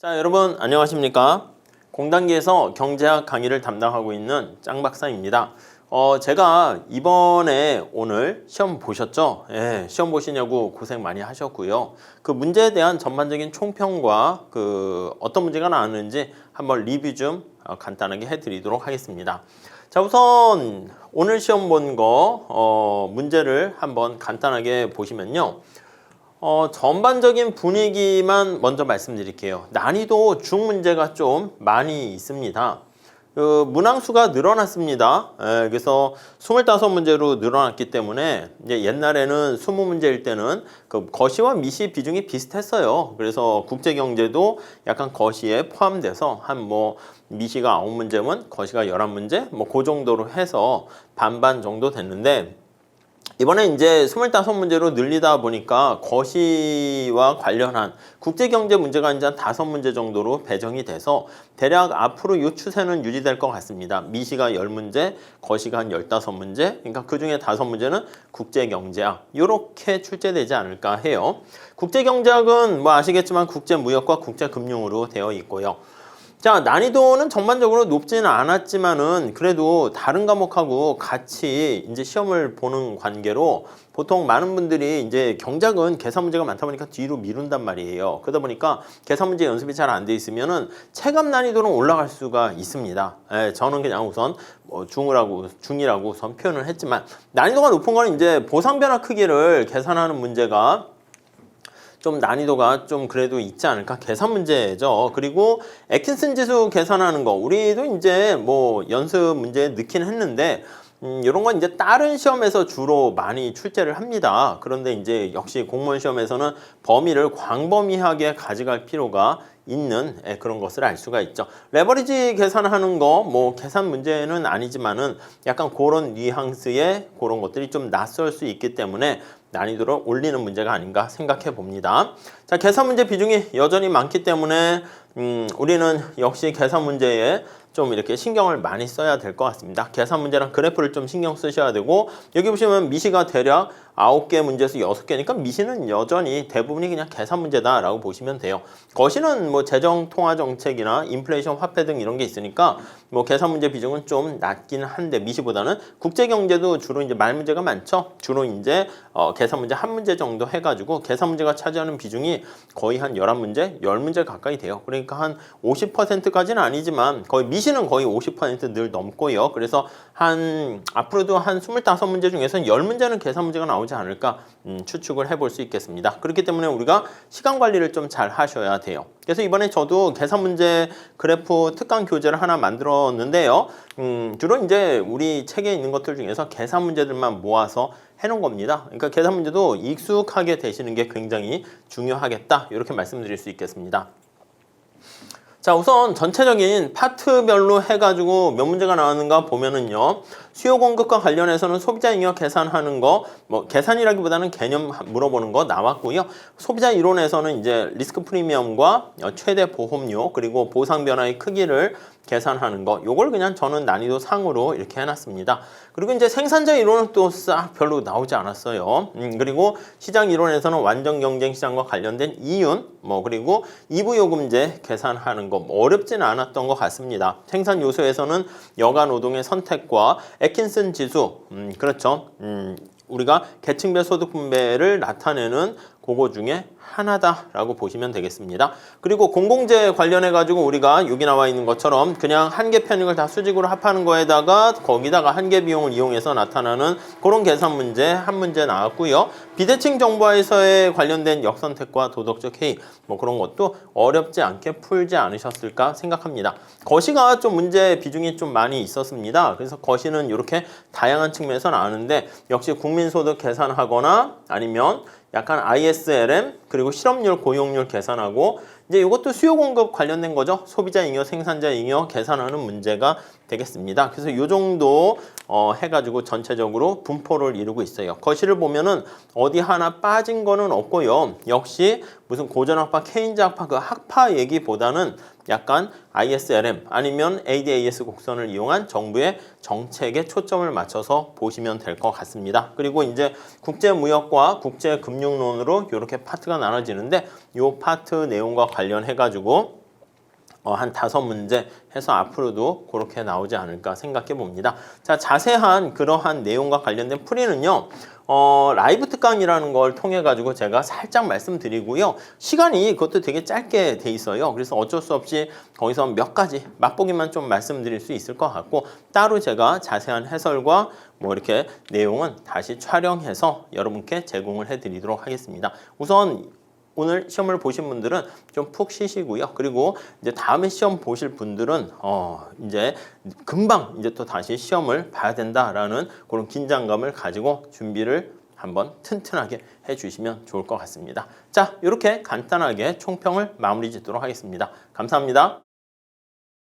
자, 여러분 안녕하십니까? 공단기에서 경제학 강의를 담당하고 있는 짱 박사입니다. 제가 이번에 오늘 시험 보셨죠? 예, 시험 보시냐고 고생 많이 하셨고요. 그 문제에 대한 전반적인 총평과 어떤 문제가 나왔는지 한번 리뷰 좀 간단하게 해드리도록 하겠습니다. 자, 우선 오늘 시험 본 거 문제를 한번 간단하게 보시면요. 전반적인 분위기만 먼저 말씀드릴게요. 난이도 중 문제가 좀 많이 있습니다. 문항수가 늘어났습니다. 그래서 25문제로 늘어났기 때문에 이제 옛날에는 20문제일 때는 거시와 미시 비중이 비슷했어요. 그래서 국제경제도 약간 거시에 포함돼서 미시가 9문제면 거시가 11문제 그 정도로 해서 반반 정도 됐는데, 이번에 이제 25문제로 늘리다 보니까 거시와 관련한 국제경제 문제가 이제 한 5문제 정도로 배정이 돼서 대략 앞으로 이 추세는 유지될 것 같습니다. 미시가 10문제, 거시가 한 15문제, 그러니까 그중에 5문제는 국제경제학, 이렇게 출제되지 않을까 해요. 국제경제학은 아시겠지만 국제무역과 국제금융으로 되어 있고요. 자, 난이도는 전반적으로 높지는 않았지만은 그래도 다른 과목하고 같이 이제 시험을 보는 관계로 보통 많은 분들이 이제 경작은 계산 문제가 많다 보니까 뒤로 미룬단 말이에요. 그러다 보니까 계산 문제 연습이 잘 안 돼 있으면은 체감 난이도는 올라갈 수가 있습니다. 저는 그냥 우선 중이라고 우선 표현을 했지만, 난이도가 높은 거는 이제 보상 변화 크기를 계산하는 문제가 좀 난이도가 좀 그래도 있지 않을까? 계산 문제죠. 그리고 애킨슨 지수 계산하는 거, 우리도 이제 연습 문제에 넣긴 했는데 이런 건 이제 다른 시험에서 주로 많이 출제를 합니다. 그런데 이제 역시 공무원 시험에서는 범위를 광범위하게 가져갈 필요가 있는 그런 것을 알 수가 있죠. 레버리지 계산하는 거 계산 문제는 아니지만은 약간 그런 뉘앙스의 그런 것들이 좀 낯설 수 있기 때문에 난이도를 올리는 문제가 아닌가 생각해 봅니다. 자, 계산 문제 비중이 여전히 많기 때문에 우리는 역시 계산 문제에 좀 이렇게 신경을 많이 써야 될 것 같습니다. 계산 문제랑 그래프를 좀 신경 쓰셔야 되고, 여기 보시면 미시가 대략 9개 문제에서 6개니까 미시는 여전히 대부분이 그냥 계산 문제다라고 보시면 돼요. 거시는 재정 통화 정책이나 인플레이션 화폐 등 이런 게 있으니까 계산 문제 비중은 좀 낮긴 한데, 미시보다는 국제경제도 주로 이제 말 문제가 많죠. 주로 이제 계산 문제 한 문제 정도 해가지고 계산 문제가 차지하는 비중이 거의 한 11문제, 10문제 가까이 돼요. 그러니까 한 50%까지는 아니지만 미시는 거의 50% 늘 넘고요. 그래서 앞으로도 한 25문제 중에서는 10문제는 계산 문제가 나오지 않을까 추측을 해볼 수 있겠습니다. 그렇기 때문에 우리가 시간 관리를 좀 잘 하셔야 돼요. 그래서 이번에 저도 계산 문제 그래프 특강 교재를 하나 만들었는데요. 주로 이제 우리 책에 있는 것들 중에서 계산 문제들만 모아서 해놓은 겁니다. 그러니까 계산 문제도 익숙하게 되시는 게 굉장히 중요하겠다, 이렇게 말씀드릴 수 있겠습니다. 자, 우선 전체적인 파트별로 해가지고 몇 문제가 나왔는가 보면은요, 수요 공급과 관련해서는 소비자 잉여 계산하는 거, 계산이라기보다는 개념 물어보는 거 나왔고요. 소비자 이론에서는 이제 리스크 프리미엄과 최대 보험료, 그리고 보상 변화의 크기를 계산하는 거, 요걸 그냥 저는 난이도 상으로 이렇게 해놨습니다. 그리고 이제 생산자 이론은 또 싹 별로 나오지 않았어요. 그리고 시장 이론에서는 완전 경쟁 시장과 관련된 이윤, 그리고 이부요금제 계산하는 거 어렵지는 않았던 것 같습니다. 생산 요소에서는 여가 노동의 선택과 애킨슨 지수, 그렇죠. 우리가 계층별 소득 분배를 나타내는 그거 중에 하나다라고 보시면 되겠습니다. 그리고 공공재 관련해가지고 우리가 여기 나와 있는 것처럼 그냥 한계 편익을 다 수직으로 합하는 거에다가 거기다가 한계 비용을 이용해서 나타나는 그런 계산 문제 한 문제 나왔고요. 비대칭 정보화에서의 관련된 역선택과 도덕적 해이, 그런 것도 어렵지 않게 풀지 않으셨을까 생각합니다. 거시가 좀 문제 비중이 좀 많이 있었습니다. 그래서 거시는 이렇게 다양한 측면에서 나오는데, 역시 국민소득 계산하거나 아니면 약간 ISLM, 그리고 실업률, 고용률 계산하고, 이제 이것도 수요 공급 관련된 거죠. 소비자 잉여, 생산자 잉여 계산하는 문제가 되겠습니다. 그래서 이 정도 해가지고 전체적으로 분포를 이루고 있어요. 거시를 보면은 어디 하나 빠진 거는 없고요. 역시 무슨 고전학파, 케인즈 학파 그 학파 얘기보다는 약간 ISLM 아니면 ADAS 곡선을 이용한 정부의 정책에 초점을 맞춰서 보시면 될 것 같습니다. 그리고 이제 국제무역과 국제금융론으로 이렇게 파트가 나눠지는데 이 파트 내용과 관련해 가지고 한 5문제 해서 앞으로도 그렇게 나오지 않을까 생각해 봅니다. 자, 자세한 그러한 내용과 관련된 풀이는요. 라이브 특강이라는 걸 통해 가지고 제가 살짝 말씀드리고요. 시간이 그것도 되게 짧게 돼 있어요. 그래서 어쩔 수 없이 거기서 몇 가지 맛보기만 좀 말씀드릴 수 있을 것 같고, 따로 제가 자세한 해설과 뭐 이렇게 내용은 다시 촬영해서 여러분께 제공을 해 드리도록 하겠습니다. 우선 오늘 시험을 보신 분들은 좀 푹 쉬시고요. 그리고 이제 다음에 시험 보실 분들은 이제 금방 이제 또 다시 시험을 봐야 된다라는 그런 긴장감을 가지고 준비를 한번 튼튼하게 해주시면 좋을 것 같습니다. 자, 이렇게 간단하게 총평을 마무리 짓도록 하겠습니다. 감사합니다.